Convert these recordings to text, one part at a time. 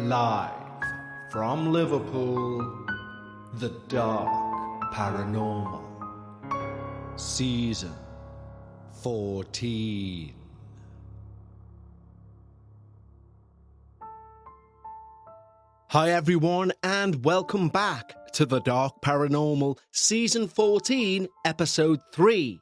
Live from Liverpool, The Dark Paranormal, Season 14. Hi everyone, and welcome back to The Dark Paranormal, Season 14, Episode 3.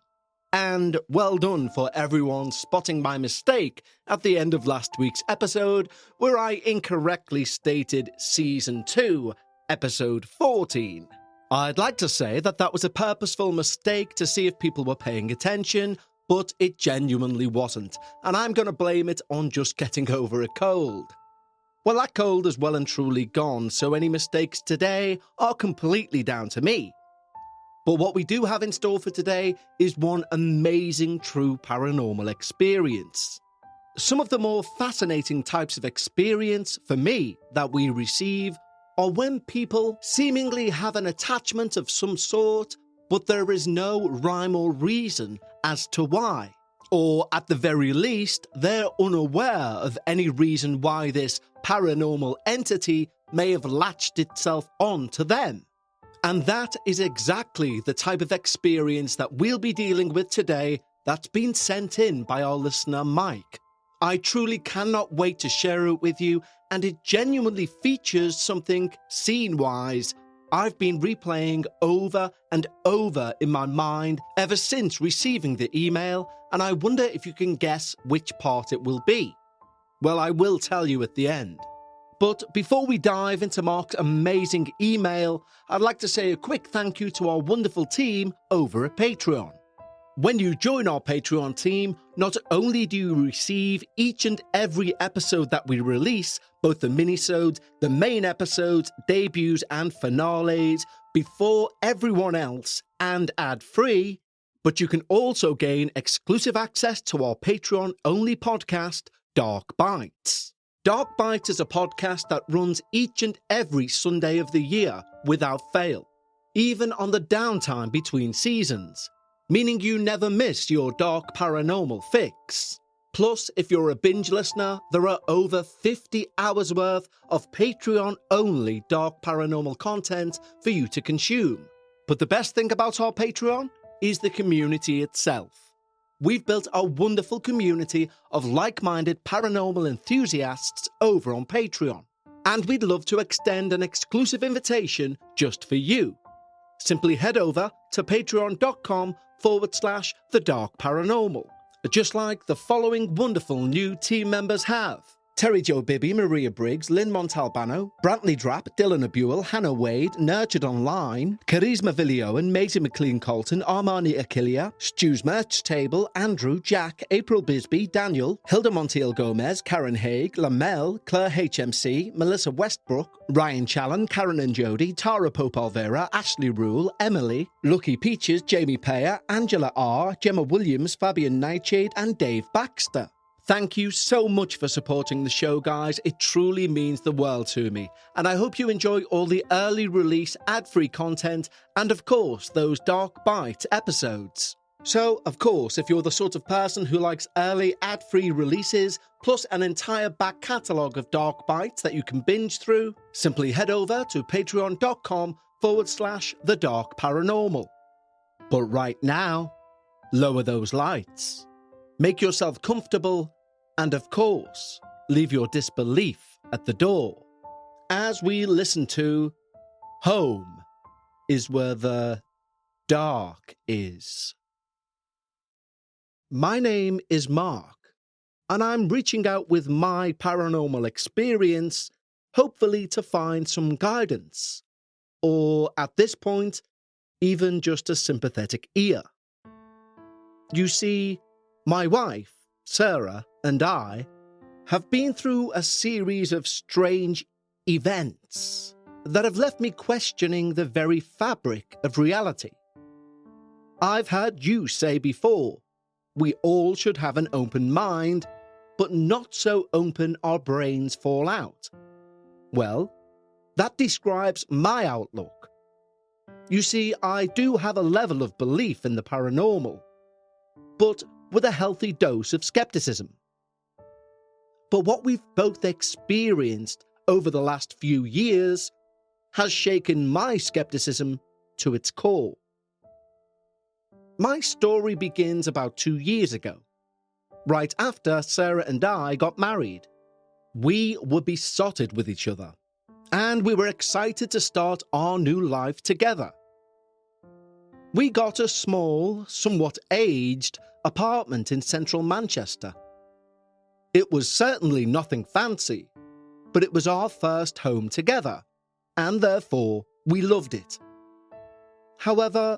And well done for everyone spotting my mistake at the end of last week's episode, where I incorrectly stated Season 2, Episode 14. I'd like to say that was a purposeful mistake to see if people were paying attention, but it genuinely wasn't, and I'm going to blame it on just getting over a cold. Well, that cold is well and truly gone, so any mistakes today are completely down to me. But what we do have in store for today is one amazing true paranormal experience. Some of the more fascinating types of experience, for me, that we receive are when people seemingly have an attachment of some sort, but there is no rhyme or reason as to why. Or at the very least, they're unaware of any reason why this paranormal entity may have latched itself on to them. And that is exactly the type of experience that we'll be dealing with today that's been sent in by our listener Mike. I truly cannot wait to share it with you, and it genuinely features something scene-wise I've been replaying over and over in my mind ever since receiving the email, and I wonder if you can guess which part it will be. Well, I will tell you at the end. But before we dive into Mark's amazing email, I'd like to say a quick thank you to our wonderful team over at Patreon. When you join our Patreon team, not only do you receive each and every episode that we release, both the minisodes, the main episodes, debuts and finales, before everyone else and ad-free, but you can also gain exclusive access to our Patreon-only podcast, Dark Bites. Dark Bites is a podcast that runs each and every Sunday of the year without fail, even on the downtime between seasons, meaning you never miss your Dark Paranormal fix. Plus, if you're a binge listener, there are over 50 hours worth of Patreon-only Dark Paranormal content for you to consume. But the best thing about our Patreon is the community itself. We've built a wonderful community of like-minded paranormal enthusiasts over on Patreon, and we'd love to extend an exclusive invitation just for you. Simply head over to patreon.com/The Dark Paranormal, just like the following wonderful new team members have: Terry Jo Bibby, Maria Briggs, Lynn Montalbano, Brantley Drapp, Dylan Abuel, Hannah Wade, Nurtured Online, Charisma Villioen, Maisie McLean Colton, Armani Achillia, Stu's Merch Table, Andrew, Jack, April Bisbee, Daniel, Hilda Montiel Gomez, Karen Haig, Lamel, Claire HMC, Melissa Westbrook, Ryan Challen, Karen and Jody, Tara Pope Alvera, Ashley Rule, Emily, Lucky Peaches, Jamie Payer, Angela R, Gemma Williams, Fabian Nightshade, and Dave Baxter. Thank you so much for supporting the show, guys. It truly means the world to me. And I hope you enjoy all the early release ad-free content and, of course, those Dark Bite episodes. So, of course, if you're the sort of person who likes early ad-free releases, plus an entire back catalogue of Dark Bites that you can binge through, simply head over to patreon.com/The Dark Paranormal. But right now, lower those lights, make yourself comfortable, and of course, leave your disbelief at the door, as we listen to Home is Where the Dark Is. My name is Mark, and I'm reaching out with my paranormal experience, hopefully to find some guidance, or at this point, even just a sympathetic ear. You see, my wife, Sarah, and I have been through a series of strange events that have left me questioning the very fabric of reality. I've heard you say before, we all should have an open mind, but not so open our brains fall out. Well, that describes my outlook. You see, I do have a level of belief in the paranormal, but with a healthy dose of skepticism. But what we've both experienced over the last few years has shaken my skepticism to its core. My story begins about 2 years ago, right after Sarah and I got married. We were besotted with each other, and we were excited to start our new life together. We got a small, somewhat aged apartment in central Manchester. It was certainly nothing fancy, but it was our first home together, and therefore we loved it. However,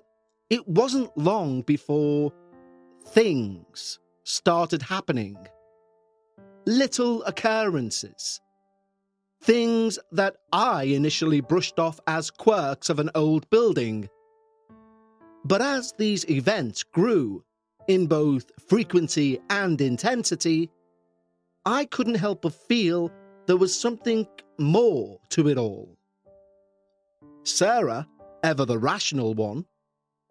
it wasn't long before things started happening. Little occurrences. Things that I initially brushed off as quirks of an old building. But as these events grew, in both frequency and intensity, I couldn't help but feel there was something more to it all. Sarah, ever the rational one,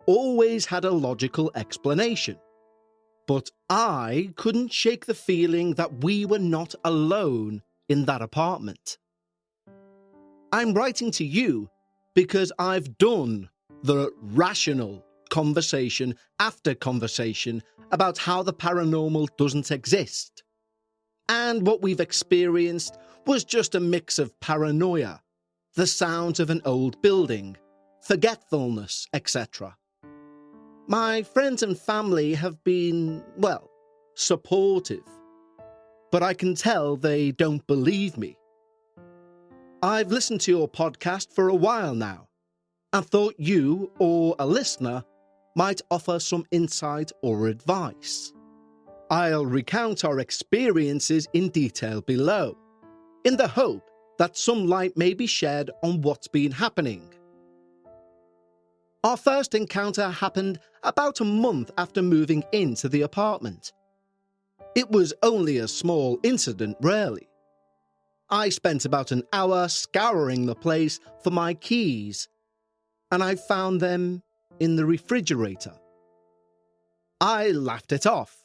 always had a logical explanation. But I couldn't shake the feeling that we were not alone in that apartment. I'm writing to you because I've done the rational conversation after conversation about how the paranormal doesn't exist. And what we've experienced was just a mix of paranoia, the sounds of an old building, forgetfulness, etc. My friends and family have been, well, supportive, but I can tell they don't believe me. I've listened to your podcast for a while now and thought you or a listener might offer some insight or advice. I'll recount our experiences in detail below, in the hope that some light may be shed on what's been happening. Our first encounter happened about a month after moving into the apartment. It was only a small incident, really. I spent about an hour scouring the place for my keys, and I found them in the refrigerator. I laughed it off,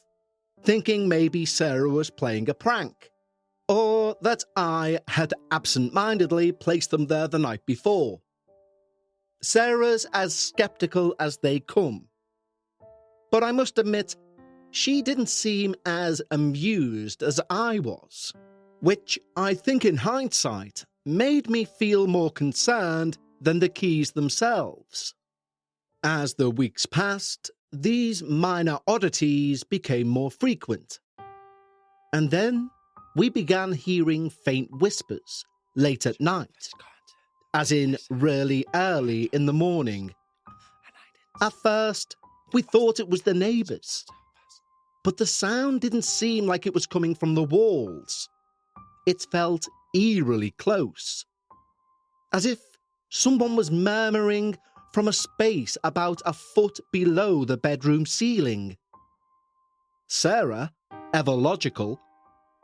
thinking maybe Sarah was playing a prank, or that I had absent-mindedly placed them there the night before. Sarah's as skeptical as they come. But I must admit, she didn't seem as amused as I was, which I think in hindsight made me feel more concerned than the keys themselves. As the weeks passed, these minor oddities became more frequent. And then we began hearing faint whispers late at night, as in really early in the morning. At first, we thought it was the neighbours, but the sound didn't seem like it was coming from the walls. It felt eerily close, as if someone was murmuring from a space about a foot below the bedroom ceiling. Sarah, ever logical,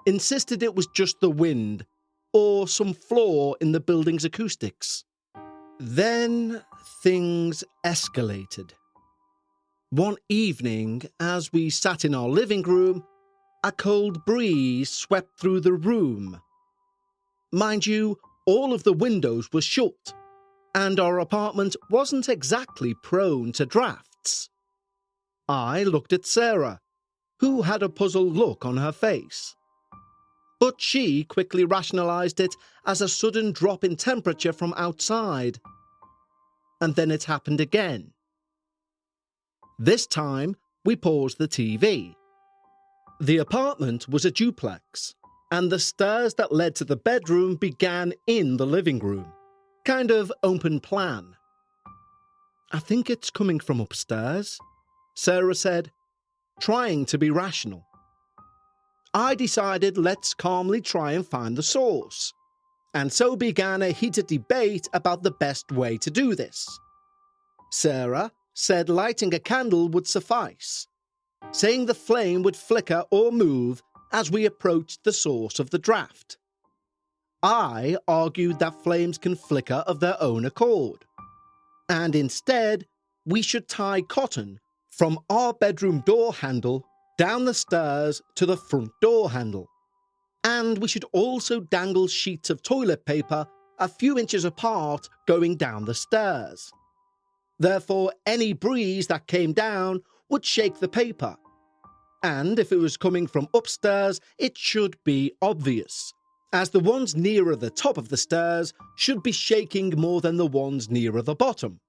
insisted it was just the wind or some flaw in the building's acoustics. Then things escalated. One evening, as we sat in our living room, a cold breeze swept through the room. Mind you, all of the windows were shut, and our apartment wasn't exactly prone to drafts. I looked at Sarah, who had a puzzled look on her face. But she quickly rationalised it as a sudden drop in temperature from outside. And then it happened again. This time, we paused the TV. The apartment was a duplex, and the stairs that led to the bedroom began in the living room, kind of open plan. "I think it's coming from upstairs," Sarah said, trying to be rational. I decided let's calmly try and find the source, and so began a heated debate about the best way to do this. Sarah said lighting a candle would suffice, saying the flame would flicker or move as we approached the source of the draft. I argued that flames can flicker of their own accord, and instead we should tie cotton from our bedroom door handle down the stairs to the front door handle. and we should also dangle sheets of toilet paper a few inches apart going down the stairs. Therefore, any breeze that came down would shake the paper, and if it was coming from upstairs, it should be obvious, as the ones nearer the top of the stairs should be shaking more than the ones nearer the bottom.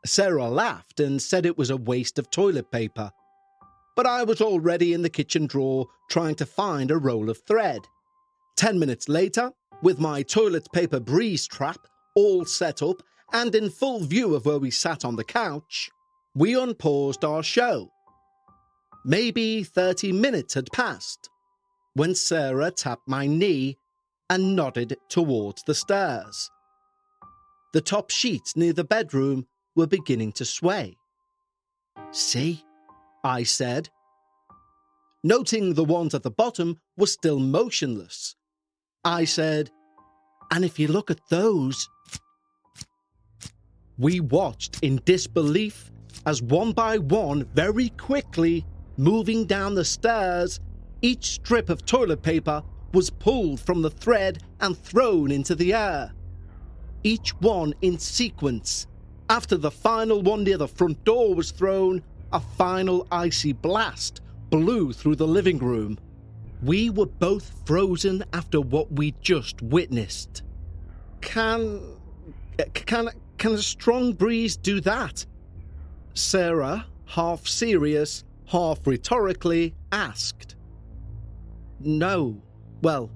Sarah laughed and said it was a waste of toilet paper, but I was already in the kitchen drawer trying to find a roll of thread. 10 minutes later, with my toilet paper breeze trap all set up and in full view of where we sat on the couch, we unpaused our show. Maybe 30 minutes had passed when Sarah tapped my knee and nodded towards the stairs. The top sheets near the bedroom were beginning to sway. "See?" I said. Noting the ones at the bottom were still motionless, I said, "And if you look at those..." We watched in disbelief as one by one, very quickly, moving down the stairs, each strip of toilet paper was pulled from the thread and thrown into the air. Each one in sequence. After the final one near the front door was thrown, a final icy blast blew through the living room. We were both frozen after what we'd just witnessed. Can a strong breeze do that? Sarah, half serious, half rhetorically, asked. No. Well,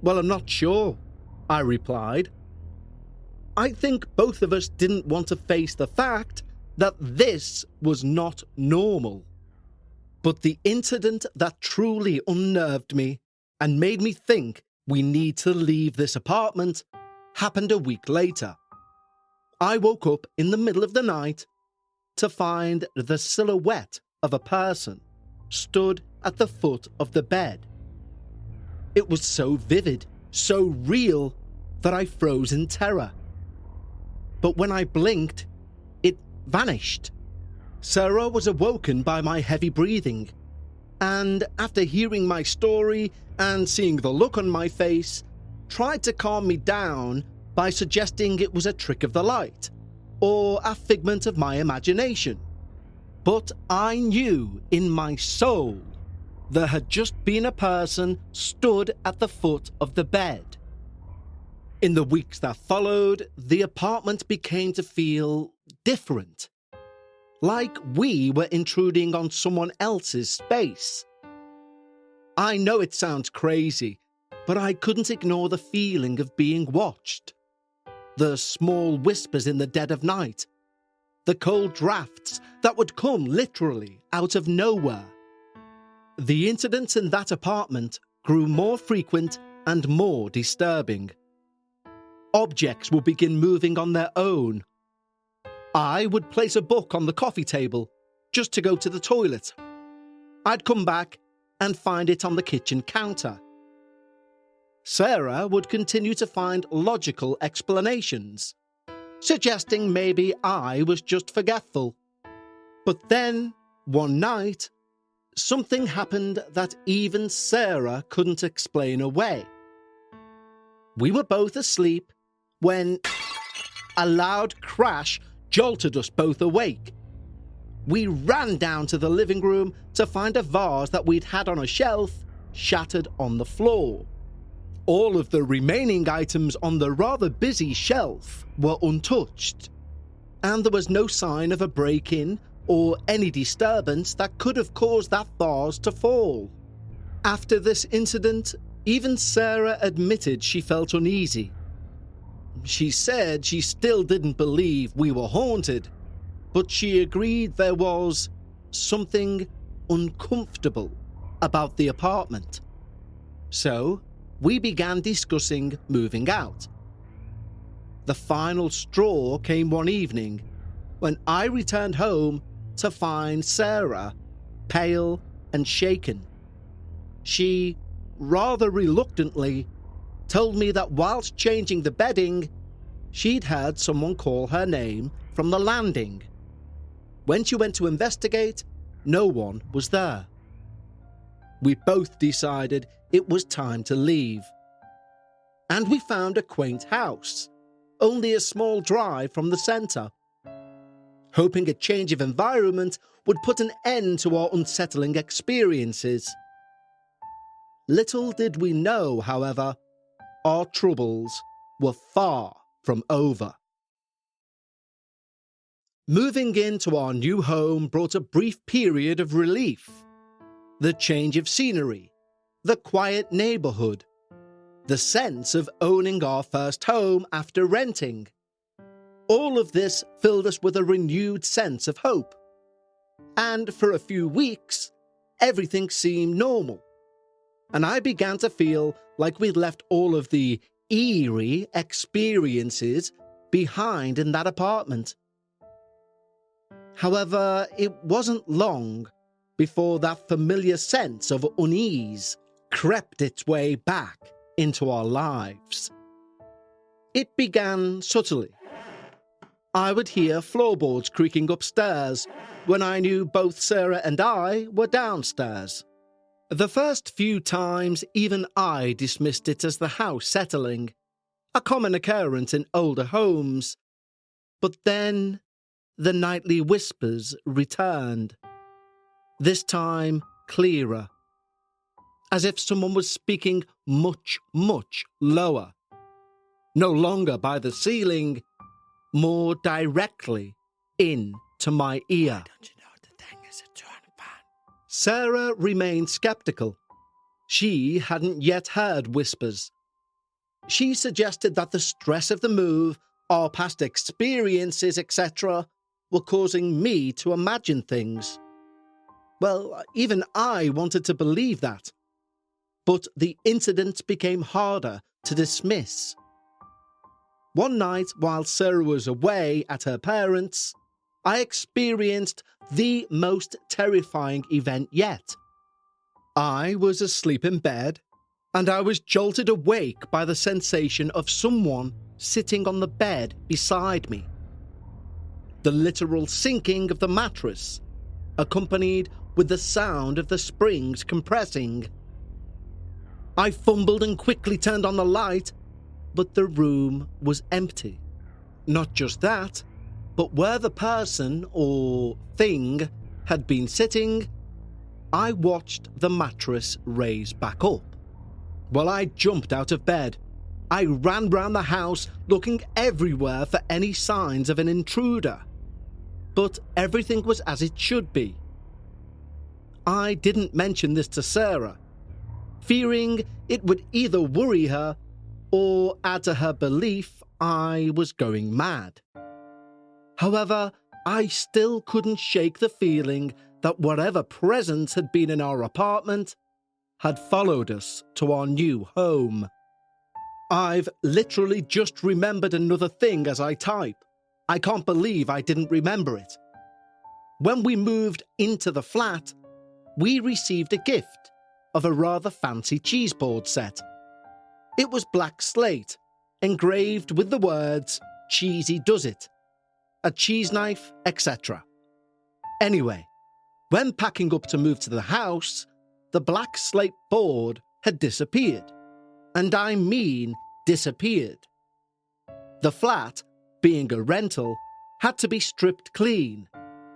I'm not sure, I replied. I think both of us didn't want to face the fact that this was not normal. But the incident that truly unnerved me and made me think we need to leave this apartment happened a week later. I woke up in the middle of the night to find the silhouette of a person stood at the foot of the bed. It was so vivid, so real, that I froze in terror. But when I blinked, it vanished. Sarah was awoken by my heavy breathing, and after hearing my story and seeing the look on my face, tried to calm me down by suggesting it was a trick of the light, or a figment of my imagination. But I knew in my soul there had just been a person stood at the foot of the bed. In the weeks that followed, the apartment began to feel different, like we were intruding on someone else's space. I know it sounds crazy, but I couldn't ignore the feeling of being watched. The small whispers in the dead of night, the cold drafts that would come literally out of nowhere. The incidents in that apartment grew more frequent and more disturbing. Objects would begin moving on their own. I would place a book on the coffee table just to go to the toilet. I'd come back and find it on the kitchen counter. Sarah would continue to find logical explanations, suggesting maybe I was just forgetful. But then, one night, something happened that even Sarah couldn't explain away. We were both asleep when a loud crash jolted us both awake. We ran down to the living room to find a vase that we'd had on a shelf shattered on the floor. All of the remaining items on the rather busy shelf were untouched, and there was no sign of a break-in or any disturbance that could have caused that vase to fall. After this incident, even Sarah admitted she felt uneasy. She said she still didn't believe we were haunted, but she agreed there was something uncomfortable about the apartment. So, we began discussing moving out. The final straw came one evening when I returned home to find Sarah pale and shaken. She, rather reluctantly, told me that whilst changing the bedding, she'd heard someone call her name from the landing. When she went to investigate, no one was there. We both decided it was time to leave. And we found a quaint house, only a small drive from the centre, hoping a change of environment would put an end to our unsettling experiences. Little did we know, however, our troubles were far from over. Moving into our new home brought a brief period of relief. The change of scenery, the quiet neighbourhood, the sense of owning our first home after renting. All of this filled us with a renewed sense of hope. And for a few weeks, everything seemed normal. And I began to feel like we'd left all of the eerie experiences behind in that apartment. However, it wasn't long before that familiar sense of unease crept its way back into our lives. It began subtly. I would hear floorboards creaking upstairs when I knew both Sarah and I were downstairs. The first few times, even I dismissed it as the house settling, a common occurrence in older homes. But then the nightly whispers returned, this time clearer, as if someone was speaking much, much lower. No longer by the ceiling, more directly into my ear. Don't you know the thing is a fan? Sarah remained skeptical. She hadn't yet heard whispers. She suggested that the stress of the move, our past experiences, etc., were causing me to imagine things. Well, even I wanted to believe that. But the incident became harder to dismiss. One night, while Sarah was away at her parents', I experienced the most terrifying event yet. I was asleep in bed, and I was jolted awake by the sensation of someone sitting on the bed beside me. The literal sinking of the mattress, accompanied with the sound of the springs compressing. I fumbled and quickly turned on the light, but the room was empty. Not just that, but where the person or thing had been sitting, I watched the mattress raise back up. Well, I jumped out of bed. I ran round the house looking everywhere for any signs of an intruder. But everything was as it should be. I didn't mention this to Sarah, fearing it would either worry her or add to her belief I was going mad. However, I still couldn't shake the feeling that whatever presence had been in our apartment had followed us to our new home. I've literally just remembered another thing as I type. I can't believe I didn't remember it. When we moved into the flat, we received a gift of a rather fancy cheese board set. It was black slate, engraved with the words, "Cheesy does it," a cheese knife, etc. Anyway, when packing up to move to the house, the black slate board had disappeared. And I mean disappeared. The flat, being a rental, had to be stripped clean,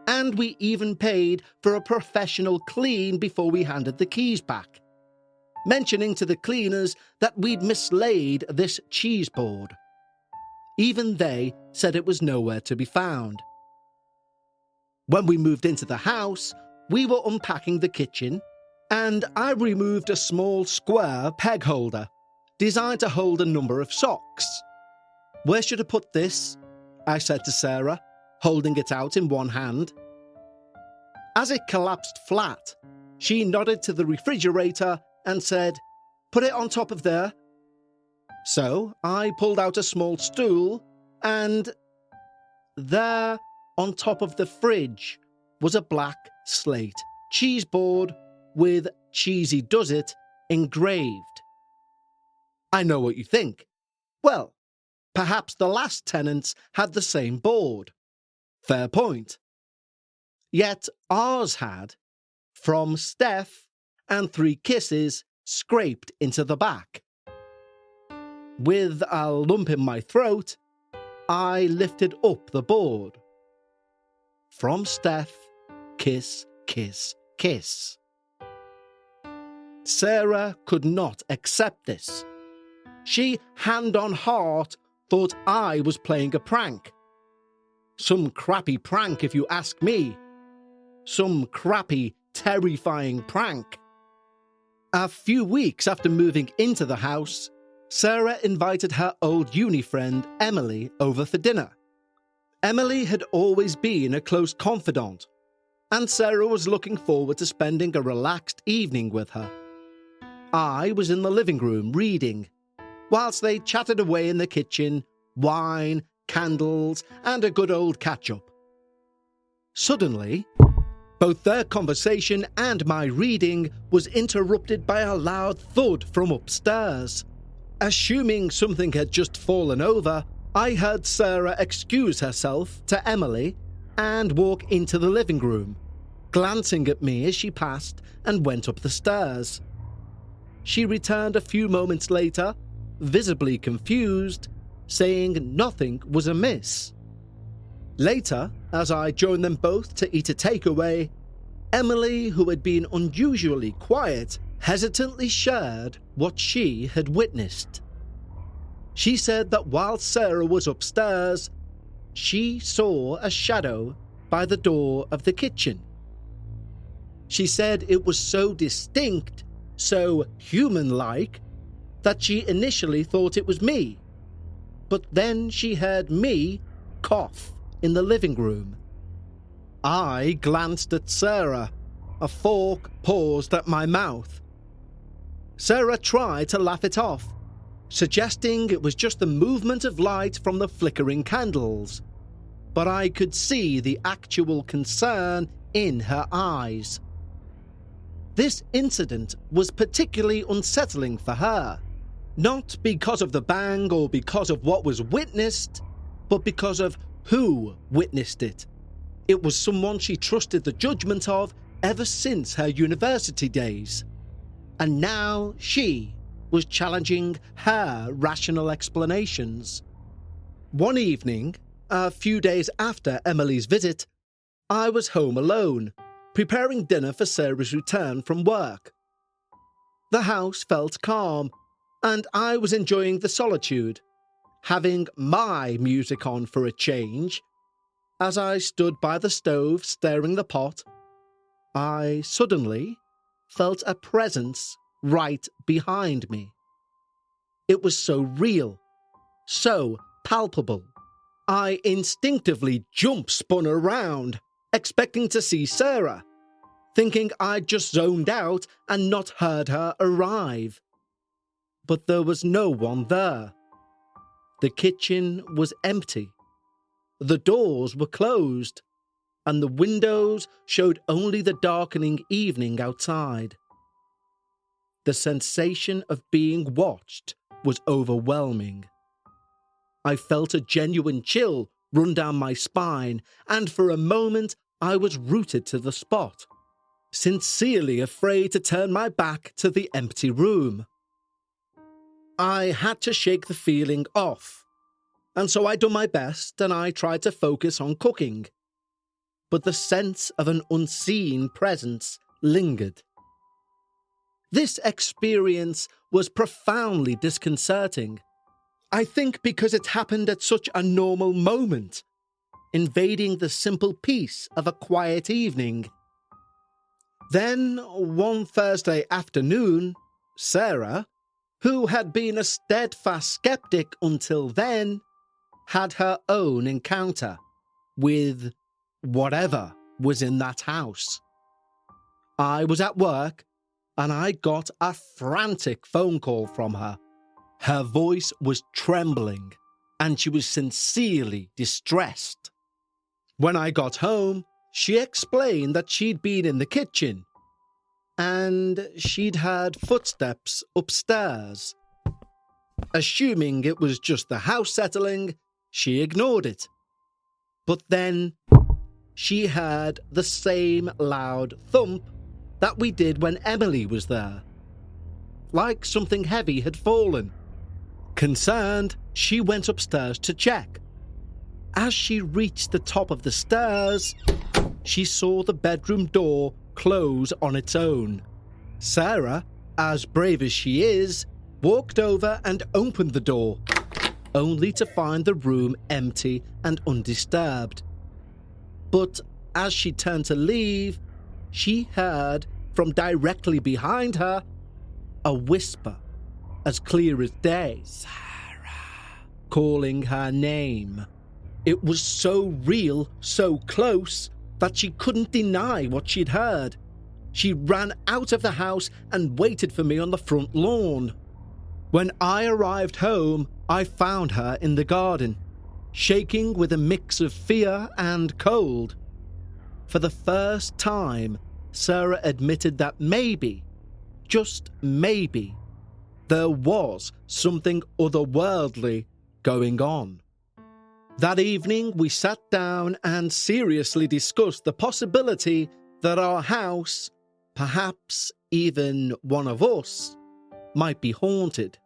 and we even paid for a professional clean before we handed the keys back, mentioning to the cleaners that we'd mislaid this cheese board. Even they said it was nowhere to be found. When we moved into the house, we were unpacking the kitchen, and I removed a small square peg holder designed to hold a number of socks. "Where should I put this?" I said to Sarah, holding it out in one hand. As it collapsed flat, she nodded to the refrigerator and said, "Put it on top of there." So I pulled out a small stool, and there, on top of the fridge, was a black slate cheese board with "Cheesy Does It" engraved. I know what you think. Well, perhaps the last tenants had the same board. Fair point. Yet ours had, from Steph and 3 kisses scraped into the back. With a lump in my throat, I lifted up the board. From Steph, kiss, kiss, kiss. Sarah could not accept this. She, hand on heart, thought I was playing a prank. Some crappy prank, if you ask me. Some crappy, terrifying prank. A few weeks after moving into the house, Sarah invited her old uni friend Emily over for dinner. Emily had always been a close confidant, and Sarah was looking forward to spending a relaxed evening with her. I was in the living room reading, whilst they chatted away in the kitchen, wine, candles, and a good old catch-up. Suddenly, both their conversation and my reading was interrupted by a loud thud from upstairs. Assuming something had just fallen over, I heard Sarah excuse herself to Emily and walk into the living room, glancing at me as she passed and went up the stairs. She returned a few moments later, visibly confused, saying nothing was amiss. Later, as I joined them both to eat a takeaway, Emily, who had been unusually quiet, hesitantly shared what she had witnessed. She said that while Sarah was upstairs, she saw a shadow by the door of the kitchen. She said it was so distinct, so human-like, that she initially thought it was me. But then she heard me cough in the living room. I glanced at Sarah. A fork paused at my mouth. Sarah tried to laugh it off, suggesting it was just the movement of light from the flickering candles, but I could see the actual concern in her eyes. This incident was particularly unsettling for her, not because of the bang or because of what was witnessed, but because of who witnessed it. It was someone she trusted the judgment of ever since her university days, and now she was challenging her rational explanations. One evening, a few days after Emily's visit, I was home alone, preparing dinner for Sarah's return from work. The house felt calm, and I was enjoying the solitude, having my music on for a change. As I stood by the stove stirring the pot, I suddenly felt a presence right behind me. It was so real, so palpable. I instinctively spun around, expecting to see Sarah, thinking I'd just zoned out and not heard her arrive. But there was no one there. The kitchen was empty. The doors were closed, and the windows showed only the darkening evening outside. The sensation of being watched was overwhelming. I felt a genuine chill run down my spine, and for a moment I was rooted to the spot, sincerely afraid to turn my back to the empty room. I had to shake the feeling off, and so I done my best and I tried to focus on cooking. But the sense of an unseen presence lingered. This experience was profoundly disconcerting. I think because it happened at such a normal moment, invading the simple peace of a quiet evening. Then, one Thursday afternoon, Sarah, who had been a steadfast skeptic until then, had her own encounter with whatever was in that house. I was at work, and I got a frantic phone call from her. Her voice was trembling, and she was sincerely distressed. When I got home, she explained that she'd been in the kitchen, and she'd heard footsteps upstairs. Assuming it was just the house settling, she ignored it. But then she heard the same loud thump that we did when Emily was there. Like something heavy had fallen. Concerned, she went upstairs to check. As she reached the top of the stairs, she saw the bedroom door close on its own. Sarah, as brave as she is, walked over and opened the door, only to find the room empty and undisturbed. But as she turned to leave, she heard from directly behind her a whisper, as clear as day, Sarah, calling her name. It was so real, so close, that she couldn't deny what she'd heard. She ran out of the house and waited for me on the front lawn. When I arrived home, I found her in the garden, shaking with a mix of fear and cold. For the first time, Sarah admitted that maybe, just maybe, there was something otherworldly going on. That evening, we sat down and seriously discussed the possibility that our house, perhaps even one of us, might be haunted.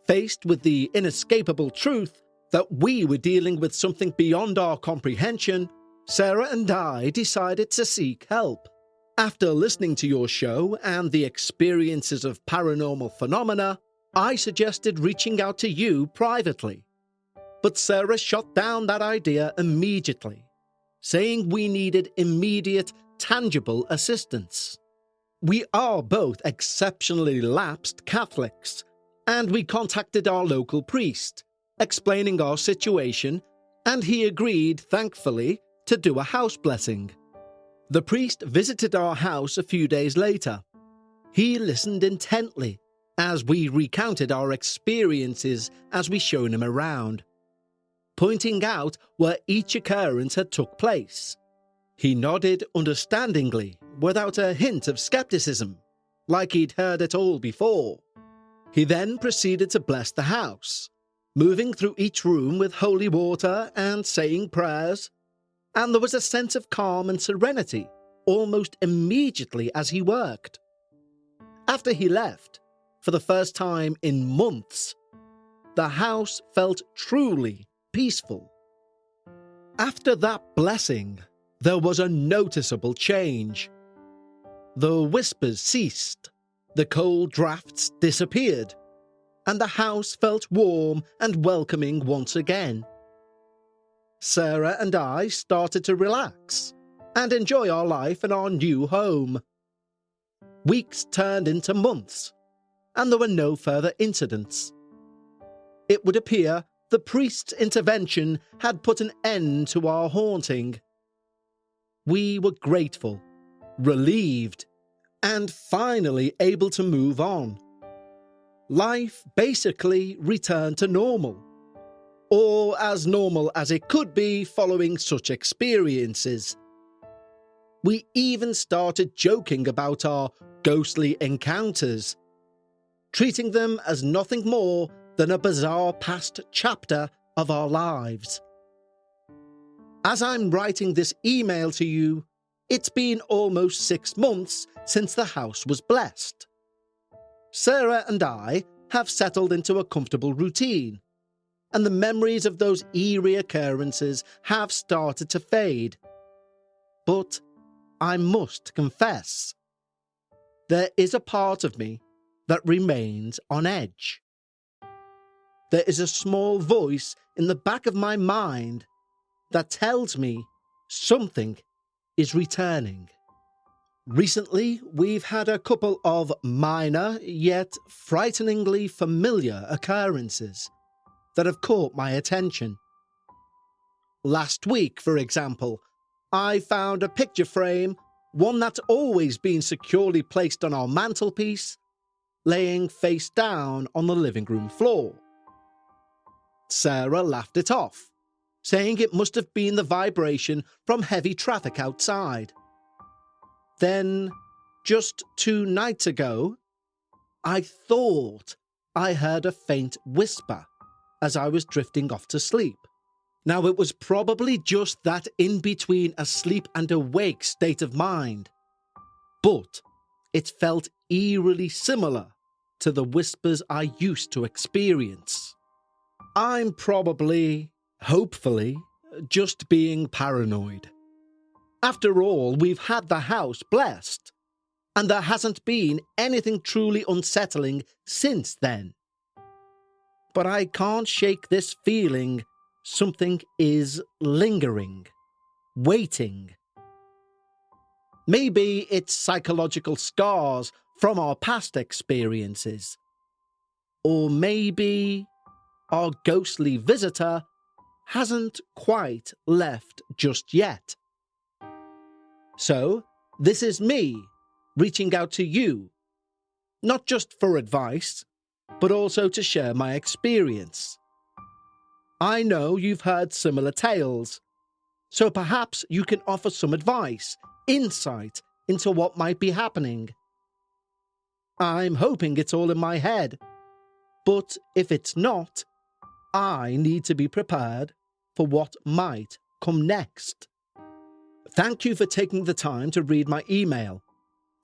Faced with the inescapable truth that we were dealing with something beyond our comprehension, Sarah and I decided to seek help. After listening to your show and the experiences of paranormal phenomena, I suggested reaching out to you privately. But Sarah shot down that idea immediately, saying we needed immediate, tangible assistance. We are both exceptionally lapsed Catholics, and we contacted our local priest, explaining our situation, and he agreed, thankfully, to do a house blessing. The priest visited our house a few days later. He listened intently as we recounted our experiences as we showed him around, pointing out where each occurrence had took place. He nodded understandingly, without a hint of skepticism, like he'd heard it all before. He then proceeded to bless the house, moving through each room with holy water and saying prayers, and there was a sense of calm and serenity almost immediately as he worked. After he left, for the first time in months, the house felt truly peaceful. After that blessing, there was a noticeable change. The whispers ceased, the cold drafts disappeared, and the house felt warm and welcoming once again. Sarah and I started to relax and enjoy our life in our new home. Weeks turned into months, and there were no further incidents. It would appear the priest's intervention had put an end to our haunting. We were grateful, relieved, and finally able to move on. Life basically returned to normal, or as normal as it could be following such experiences. We even started joking about our ghostly encounters, treating them as nothing more than a bizarre past chapter of our lives. As I'm writing this email to you, it's been almost 6 months since the house was blessed. Sarah and I have settled into a comfortable routine, and the memories of those eerie occurrences have started to fade. But I must confess, there is a part of me that remains on edge. There is a small voice in the back of my mind that tells me something is returning. Recently, we've had a couple of minor yet frighteningly familiar occurrences that have caught my attention. Last week, for example, I found a picture frame, one that's always been securely placed on our mantelpiece, laying face down on the living room floor. Sarah laughed it off, saying it must have been the vibration from heavy traffic outside. Then, just 2 nights ago, I thought I heard a faint whisper as I was drifting off to sleep. Now, it was probably just that in-between asleep and awake state of mind. but it felt eerily similar to the whispers I used to experience. I'm probably, hopefully, just being paranoid. After all, we've had the house blessed, and there hasn't been anything truly unsettling since then. But I can't shake this feeling something is lingering, waiting. Maybe it's psychological scars from our past experiences. Or maybe our ghostly visitor hasn't quite left just yet. So, this is me reaching out to you, not just for advice, but also to share my experience. I know you've heard similar tales, so perhaps you can offer some advice, insight into what might be happening. I'm hoping it's all in my head, but if it's not, I need to be prepared for what might come next. Thank you for taking the time to read my email.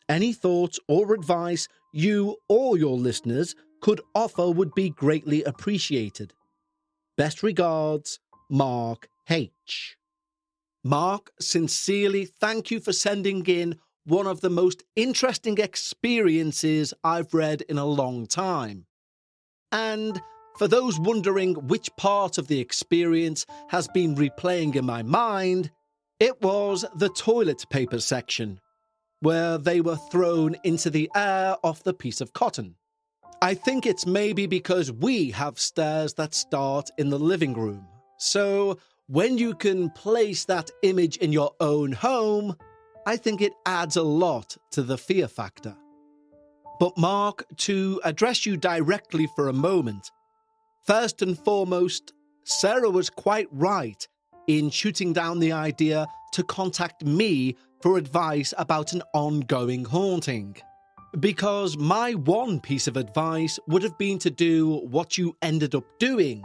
Any thoughts or advice you or your listeners could offer would be greatly appreciated. Best regards, Mark H. Mark, sincerely thank you for sending in one of the most interesting experiences I've read in a long time. And for those wondering which part of the experience has been replaying in my mind, it was the toilet paper section, where they were thrown into the air off the piece of cotton. I think it's maybe because we have stairs that start in the living room. So when you can place that image in your own home, I think it adds a lot to the fear factor. But Mark, to address you directly for a moment, first and foremost, Sarah was quite right in shooting down the idea to contact me for advice about an ongoing haunting. Because my one piece of advice would have been to do what you ended up doing,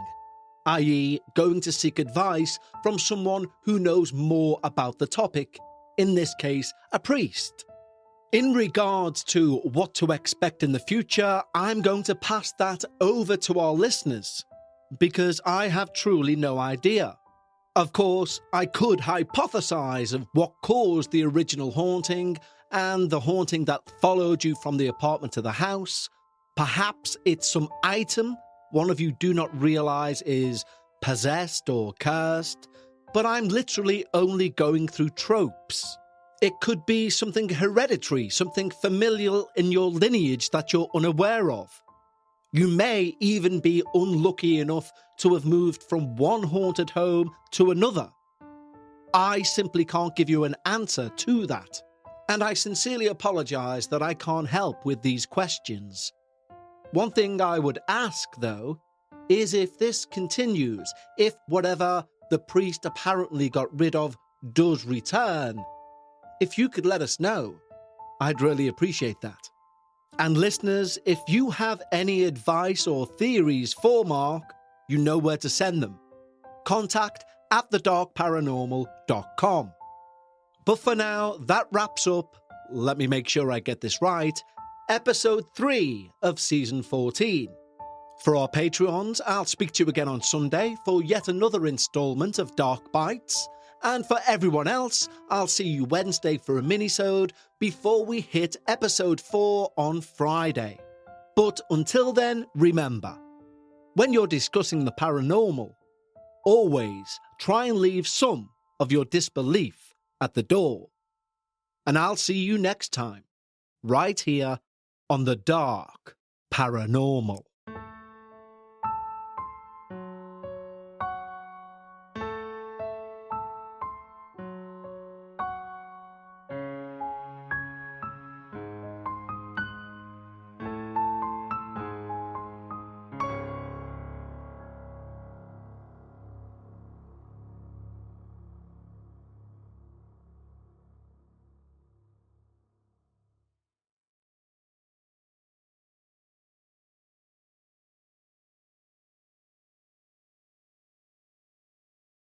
i.e. going to seek advice from someone who knows more about the topic, in this case, a priest. In regards to what to expect in the future, I'm going to pass that over to our listeners, because I have truly no idea. Of course, I could hypothesize of what caused the original haunting and the haunting that followed you from the apartment to the house. Perhaps it's some item one of you do not realize is possessed or cursed, but I'm literally only going through tropes. It could be something hereditary, something familial in your lineage that you're unaware of. You may even be unlucky enough to have moved from one haunted home to another. I simply can't give you an answer to that, and I sincerely apologize that I can't help with these questions. One thing I would ask, though, is if this continues, if whatever the priest apparently got rid of does return, if you could let us know, I'd really appreciate that. And listeners, if you have any advice or theories for Mark, you know where to send them. contact@thedarkparanormal.com. But for now, that wraps up, let me make sure I get this right, episode 3 of season 14. For our Patreons, I'll speak to you again on Sunday for yet another installment of Dark Bites. And for everyone else, I'll see you Wednesday for a minisode before we hit episode 4 on Friday. But until then, remember, when you're discussing the paranormal, always try and leave some of your disbelief at the door. And I'll see you next time, right here on the Dark Paranormal.